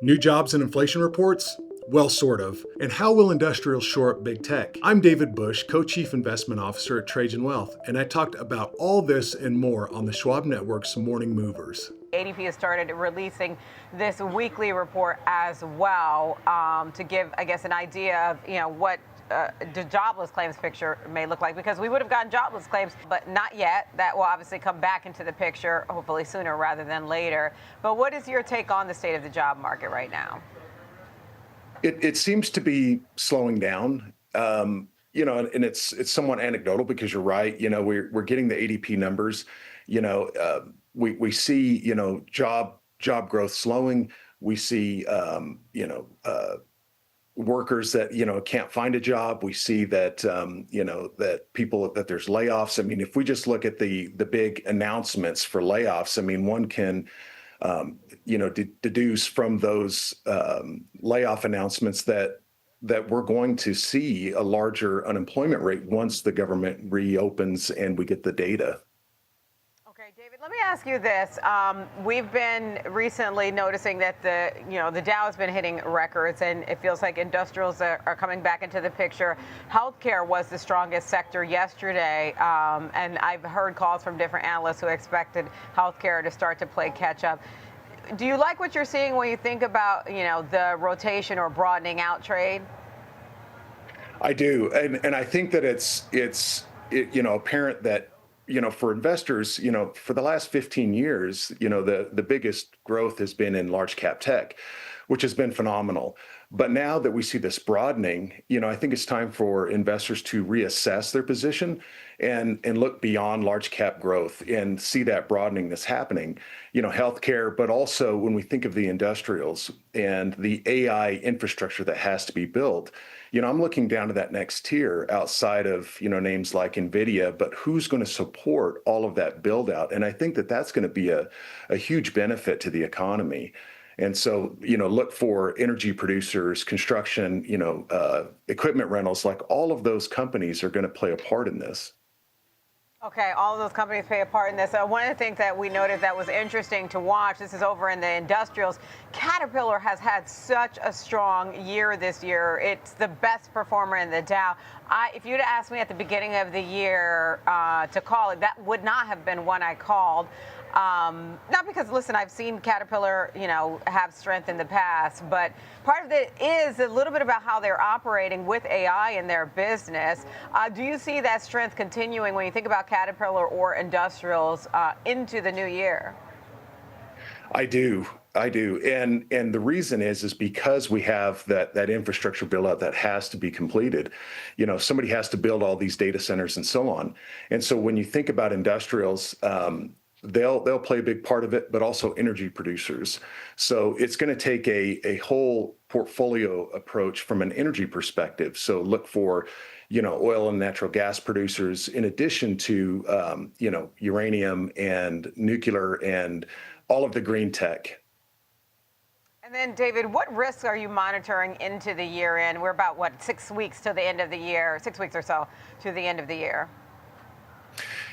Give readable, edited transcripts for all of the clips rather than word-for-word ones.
New jobs and inflation reports? Well, sort of. And how will industrials shore up big tech? I'm David Busch, Co-Chief Investment Officer at Trajan Wealth, and I talked about all this and more on the Schwab Network's Morning Movers. ADP has started releasing this weekly report as well to give, I guess, an idea of, what the jobless claims picture may look like, because we would have gotten jobless claims, but not yet. That will obviously come back into the picture, hopefully sooner rather than later. But what is your take on the state of the job market right now? It seems to be slowing down. And it's somewhat anecdotal because you're right. We're getting the ADP numbers. We see job growth slowing. We see workers that can't find a job. We see that that there's layoffs. I mean, if we just look at the big announcements for layoffs, I mean, one can deduce from those layoff announcements that we're going to see a larger unemployment rate once the government reopens and we get the data. Okay, David, let me ask you this. We've been recently noticing that the Dow has been hitting records, and it feels like industrials are coming back into the picture. Healthcare was the strongest sector yesterday, and I've heard calls from different analysts who expected healthcare to start to play catch up. Do you like what you're seeing when you think about, the rotation or broadening out trade? I do, and I think that it's apparent that for investors, for the last 15 years, the biggest growth has been in large cap tech, which has been phenomenal. But now that we see this broadening, I think it's time for investors to reassess their position and look beyond large cap growth and see that broadening that's happening, healthcare, but also when we think of the industrials and the AI infrastructure that has to be built, I'm looking down to that next tier outside of, names like NVIDIA, but who's going to support all of that build out? And I think that that's going to be a huge benefit to the economy. And so, look for energy producers, construction, equipment rentals, like all of those companies are going to play a part in this. Okay, all of those companies play a part in this. One of the things that we noted that was interesting to watch, this is over in the industrials, Caterpillar has had such a strong year this year. It's the best performer in the Dow. If you'd asked me at the beginning of the year to call it, that would not have been one I called. Not because, listen, I've seen Caterpillar, have strength in the past, but part of it is a little bit about how they're operating with AI in their business. Do you see that strength continuing when you think about Caterpillar or industrials into the new year? I do. And the reason is because we have that infrastructure build out that has to be completed. Somebody has to build all these data centers and so on. And so when you think about industrials, they'll play a big part of it, but also energy producers. So it's going to take a whole portfolio approach from an energy perspective. So look for, oil and natural gas producers, in addition to, uranium and nuclear and all of the green tech. And then, David, what risks are you monitoring into the year end? We're about, 6 weeks to the end of the year, 6 weeks or so to the end of the year.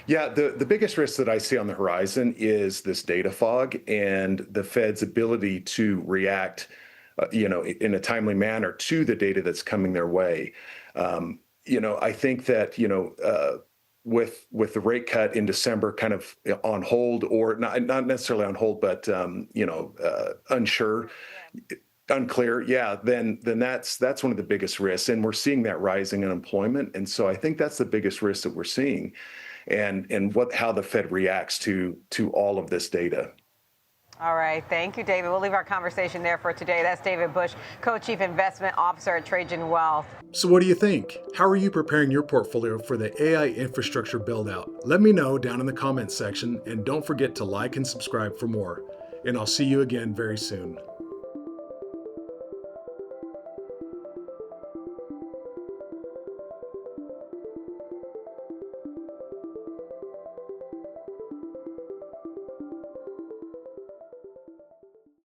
Yeah, the biggest risk that I see on the horizon is this data fog and the Fed's ability to react, in a timely manner to the data that's coming their way. I think that, with the rate cut in December kind of on hold, or not necessarily on hold, but, unclear. Yeah, then that's one of the biggest risks. And we're seeing that rising unemployment. And so I think that's the biggest risk that we're seeing. And how the Fed reacts to all of this data. All right. Thank you, David. We'll leave our conversation there for today. That's David Busch, Co-Chief Investment Officer at Trajan Wealth. So what do you think? How are you preparing your portfolio for the AI infrastructure build out? Let me know down in the comments section, and don't forget to like and subscribe for more. And I'll see you again very soon.